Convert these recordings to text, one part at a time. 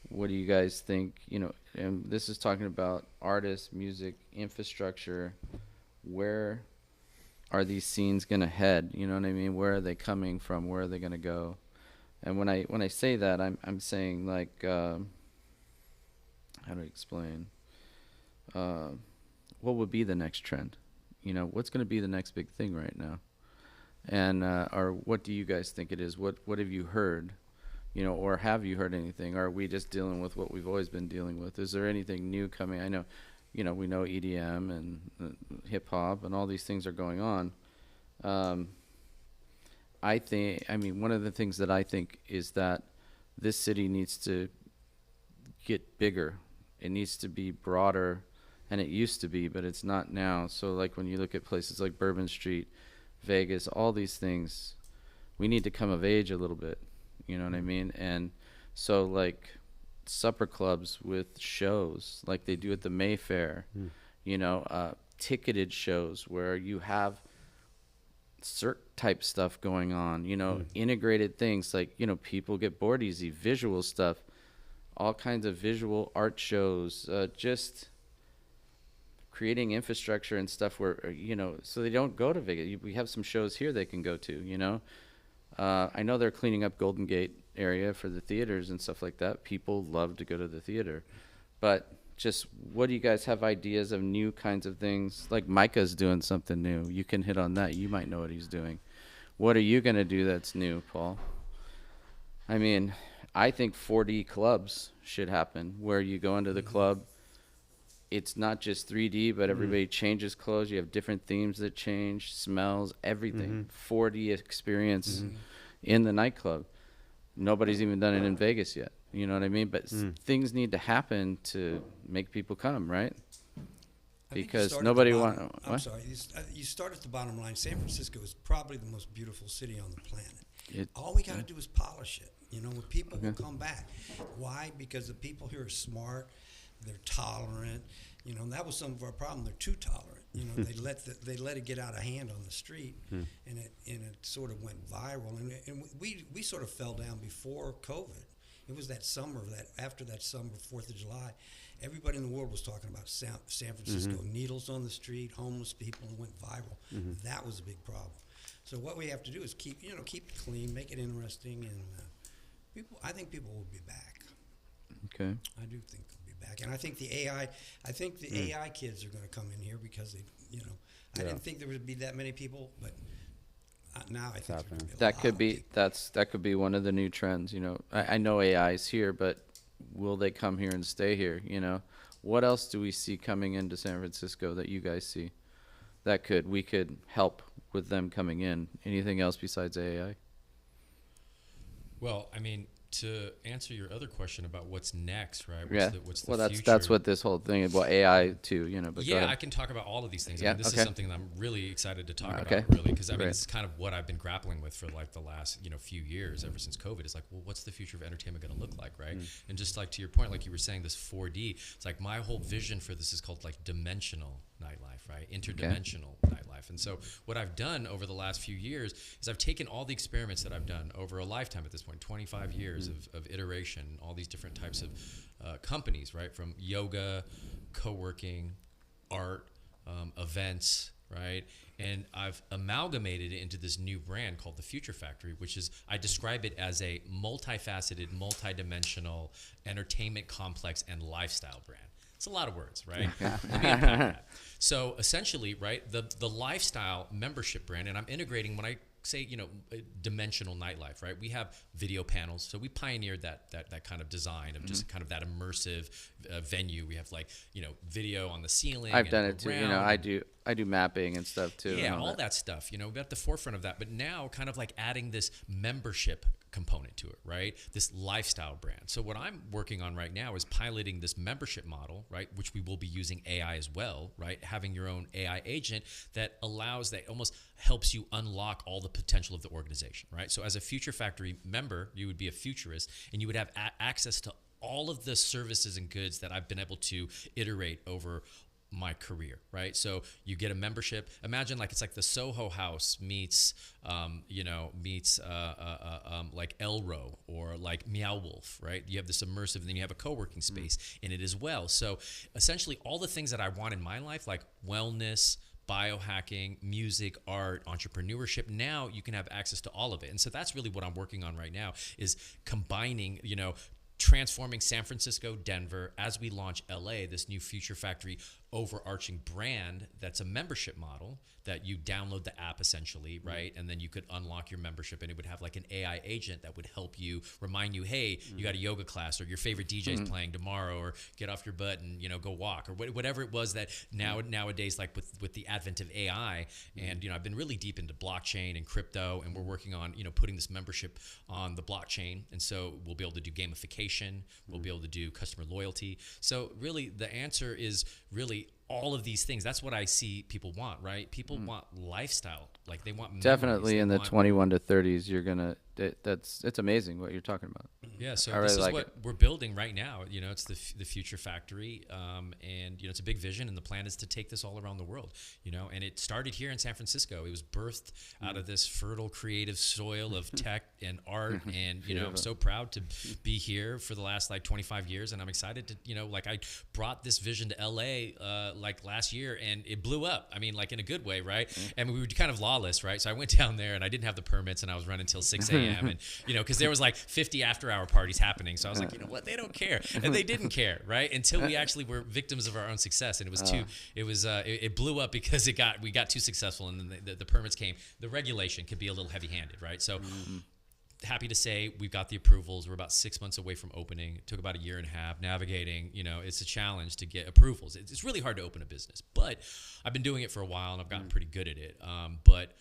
what do you guys think? And this is talking about artists, music, infrastructure. Where are these scenes gonna head? You know what I mean? Where are they coming from? Where are they gonna go? And when I say that, I'm saying like, how do I explain? Uh, what would be the next trend? What's gonna be the next big thing right now? And or what do you guys think it is? What have you heard? Or have you heard anything? Or are we just dealing with what we've always been dealing with? Is there anything new coming? I know, we know EDM and hip hop and all these things are going on. Um, I mean, one of the things that I think is that this city needs to get bigger. It needs to be broader, and it used to be, but it's not now. So, like when you look at places like Bourbon Street, Vegas, all these things, we need to come of age a little bit. You know what I mean? And so, like supper clubs with shows, like they do at the Mayfair, ticketed shows where you have cert type stuff going on, integrated things like, people get bored easy, visual stuff, all kinds of visual art shows, just creating infrastructure and stuff where, so they don't go to Vegas. We have some shows here they can go to. I know they're cleaning up Golden Gate area for the theaters and stuff like that. People love to go to the theater. But just what do you guys have ideas of new kinds of things? Like Micah's doing something new. You can hit on that. You might know what he's doing. What are you going to do that's new, Paul? I mean, I think 4D clubs should happen where you go into the club. It's not just 3D, but everybody changes clothes. You have different themes that change, smells, everything. 4D experience in the nightclub. Nobody's even done it in Vegas yet. You know what I mean? But things need to happen to make people come, right? Because nobody wants. I'm sorry. You start at the bottom line. San Francisco is probably the most beautiful city on the planet. All we got to do is polish it. When people will come back. Why? Because the people here are smart. They're tolerant. And that was some of our problem. They're too tolerant. They let it get out of hand on the street, and it sort of went viral. And we sort of fell down before COVID. It was that summer, after that summer, 4th of July, everybody in the world was talking about San Francisco. Needles on the street, homeless people, and it went viral. That was a big problem. So what we have to do is keep it clean, make it interesting, and I think people will be back. Okay. I do think they'll be back, and I think the AI kids are going to come in here because I didn't think there would be that many people, but now I think there's going to be that could be one of the new trends. I know AI is here, but will they come here and stay here? What else do we see coming into San Francisco that you guys see that we could help with them coming in? Anything else besides AI? Well, I mean, to answer your other question about what's next, right? What's the well, future? that's what this whole thing is. Well, AI too, But yeah, I can talk about all of these things. Yeah, this okay. is something that I'm really excited to talk Okay. about, really, because I mean, Great. it's kind of what I've been grappling with for like the last few years, ever since COVID. Is like, well, what's the future of entertainment going to look like, right? And just like to your point, like you were saying, this 4D. It's like my whole vision for this is called like dimensional nightlife, right? Interdimensional nightlife. And so what I've done over the last few years is I've taken all the experiments that I've done over a lifetime at this point, 25 years of iteration, all these different types of companies, right? From yoga, co-working, art, events, right? And I've amalgamated it into this new brand called the Future Factory, which is, I describe it as a multifaceted, multidimensional entertainment complex and lifestyle brand. It's a lot of words, right? Let me unpack that. So essentially, right, the lifestyle membership brand, and I'm integrating when I say, dimensional nightlife, right? We have video panels. So we pioneered that kind of design of just kind of that immersive venue. We have like, video on the ceiling. I've done it too. I do mapping and stuff too. Yeah, all that stuff. We're at the forefront of that. But now kind of like adding this membership component to it, right? This lifestyle brand. So what I'm working on right now is piloting this membership model, right? Which we will be using AI as well, right? Having your own AI agent that almost helps you unlock all the potential of the organization, right? So as a Future Factory member, you would be a futurist and you would have access to all of the services and goods that I've been able to iterate over my career, right? So you get a membership. Imagine like it's like the Soho House meets, like Elro or like Meow Wolf, right? You have this immersive, and then you have a co-working space in it as well. So essentially, all the things that I want in my life, like wellness, biohacking, music, art, entrepreneurship. Now you can have access to all of it. And so that's really what I'm working on right now is combining, transforming San Francisco, Denver, as we launch LA, this new Future Factory overarching brand that's a membership model that you download the app essentially, right? And then you could unlock your membership and it would have like an AI agent that would help you, remind you, hey, you got a yoga class or your favorite DJ's playing tomorrow, or get off your butt and, go walk, or whatever it was that nowadays, like with the advent of AI. And, I've been really deep into blockchain and crypto, and we're working on, putting this membership on the blockchain. And so we'll be able to do gamification, we'll be able to do customer loyalty. So really the answer is really all of these things. That's what I see people want, right? People want lifestyle. Like they want definitely in the 21 to 30s. You're gonna. It's amazing what you're talking about. Yeah. So I this really is what we're building right now. It's the Future Factory, and it's a big vision, and the plan is to take this all around the world. And it started here in San Francisco. It was birthed out of this fertile, creative soil of tech and art, and I'm so proud to be here for the last like 25 years, and I'm excited to like I brought this vision to LA like last year, and it blew up. I mean, like in a good way, right? And we were kind of lawless, right? So I went down there, and I didn't have the permits, and I was running till 6 a.m. And because there was like 50 after-hour parties happening, so I was like, you know what? They don't care, and they didn't care, right? Until we actually were victims of our own success, and it was it blew up because we got too successful, and then the permits came. The regulation could be a little heavy-handed, right? So. Happy to say we've got the approvals. We're about 6 months away from opening. It took about a year and a half navigating. It's a challenge to get approvals. It's really hard to open a business, but I've been doing it for a while and I've gotten pretty good at it. But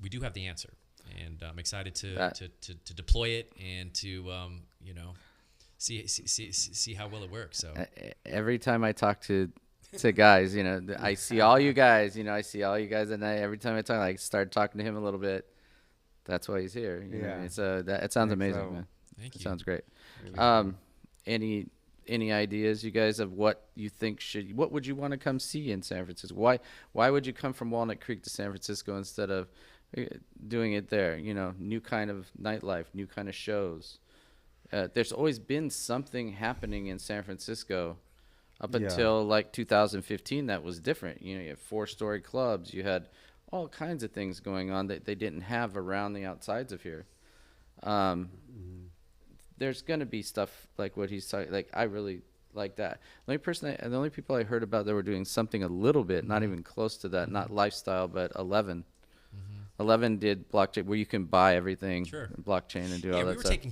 we do have the answer, and I'm excited to deploy it and to see how well it works. So every time I talk to guys, I see all you guys. And every time I talk, I start talking to him a little bit. That's why he's here. It sounds amazing, man. Thank you. It sounds great. Really any ideas, you guys, of what you think what would you want to come see in San Francisco? Why would you come from Walnut Creek to San Francisco instead of doing it there? New kind of nightlife, new kind of shows. There's always been something happening in San Francisco up until like 2015 that was different. You had 4-story clubs. You had all kinds of things going on that they didn't have around the outsides of here. There's going to be stuff like what he's talking. Like I really like that. The only people I heard about that were doing something a little bit, not even close to that, not lifestyle, but 11. 11 did blockchain where you can buy everything, blockchain, and do all that stuff. We were taking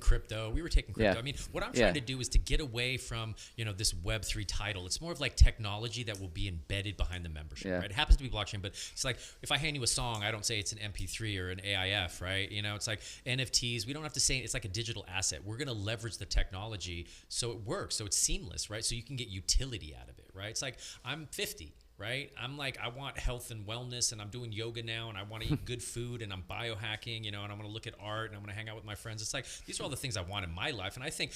crypto. I mean, what I'm trying to do is to get away from, this Web3 title. It's more of like technology that will be embedded behind the membership, right? It happens to be blockchain, but it's like if I hand you a song, I don't say it's an MP3 or an AIF, right? It's like NFTs. We don't have to say it's like a digital asset. We're going to leverage the technology so it works, so it's seamless, right? So you can get utility out of it, right? It's like I'm 50. Right? I'm like, I want health and wellness, and I'm doing yoga now, and I want to eat good food, and I'm biohacking, and I'm going to look at art, and I'm going to hang out with my friends. It's like, these are all the things I want in my life. And I think,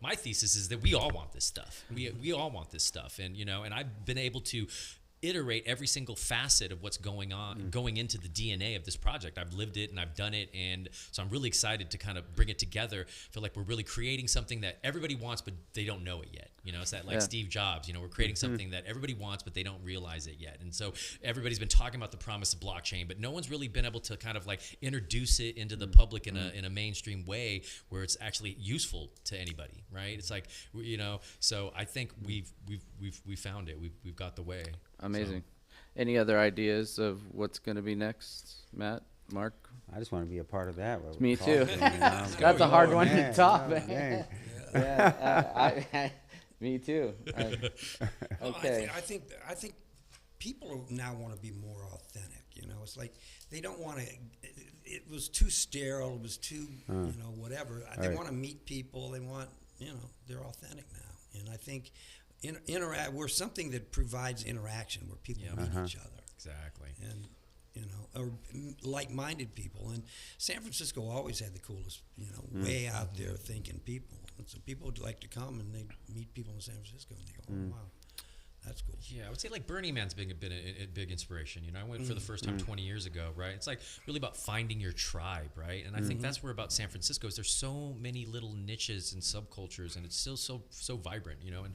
my thesis is that we all want this stuff. We all want this stuff. And, and I've been able to iterate every single facet of what's going on, going into the DNA of this project. I've lived it and I've done it, and so I'm really excited to kind of bring it together. Feel like we're really creating something that everybody wants, but they don't know it yet. It's that like Steve Jobs. We're creating something that everybody wants, but they don't realize it yet. And so everybody's been talking about the promise of blockchain, but no one's really been able to kind of like introduce it into the public in a mainstream way where it's actually useful to anybody, right? It's like So I think we've found it. We've got the way. Amazing. So. Any other ideas of what's going to be next, Matt, Mark? I just want to be a part of that. Me too. That's a hard one to top. Me too. Okay. I think people now want to be more authentic. It's like they don't want to. It was too sterile. It was too whatever. They want to meet people. They want they're authentic now, and I think. We're something that provides interaction where people meet each other. Exactly. And, or like-minded people. And San Francisco always had the coolest, way out there thinking people. And so people would like to come and they meet people in San Francisco and they go, oh, wow, That's cool. Yeah, I would say like Burning Man's been a big inspiration. You know, I went for the first time 20 years ago, right? It's like really about finding your tribe, right? And I think that's where about San Francisco is. There's so many little niches and subcultures, and it's still so vibrant, you know. And